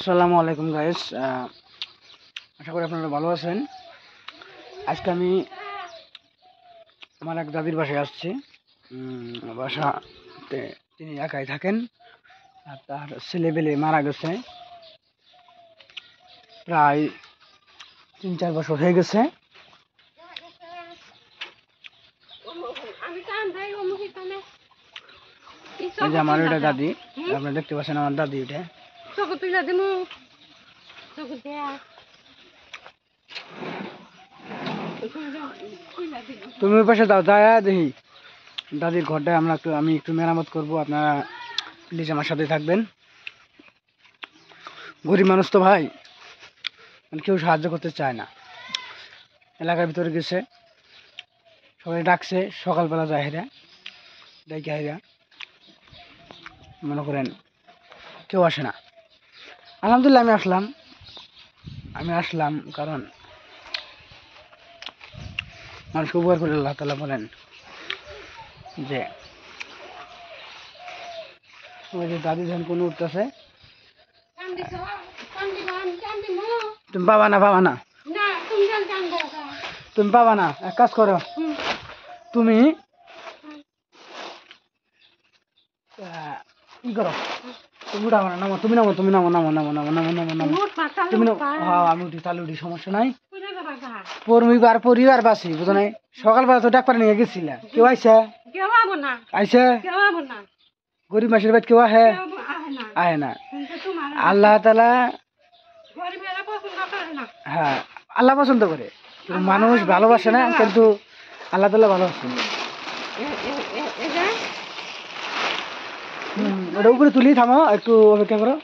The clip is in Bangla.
আসসালামু আলাইকুম গাইস, আশা করি আপনারা ভালো আছেন। আজকে আমি আমার এক দাদির বাসায় আসছি। বাসাতে তিনি একাই থাকেন আর তার ছেলেবেলে মারা গেছে, প্রায় 3-4 বছর হয়ে গেছে। এই যে আমার এটা দাদি, আপনারা দেখতে পাচ্ছেন আমার দাদি। এটা তুমি ওই পাশে দাও, দায়া দেখি দাদির ঘরটা আমি একটু মেরামত করব। আপনারা প্লিজ আমার সাথে থাকবেন। গরিব মানুষ তো ভাই, কেউ সাহায্য করতে চায় না। এলাকার ভিতরে গেছে, সবাই ডাকছে, সকালবেলা যায় হেরা ডাইকে হেরা, মনে করেন কেউ আসে না। আলহামদুলিল্লাহ আমি আসলাম কারণ মানুষকে উপকার করে আল্লাহ তাআলা বলেন যে ওই যে দাদি ধান কোন উঠতেছে, তুমি পাবা না এক কাজ করো, তুমি ই করো, তুমি উঠাবো না, নামো, তুমি নামো তুমি হ্যাঁ আমি উঠি, তাহলে উঠি, সমস্যা নাই। পরিবার বাসি বুঝো নাই। সকালবেলা তো ডাক্তার নিয়ে গেছিলাম, কেউ আইসে গরিব মাসের বাদ কেউ আহে না। আল্লাহ তাআলা, হ্যাঁ আল্লাহ পছন্দ করে, মানুষ ভালোবাসে না, কিন্তু আল্লাহ তাআলা ভালোবাসে। ওটা উপরে তুলি, থামো একটু অপেক্ষা করো।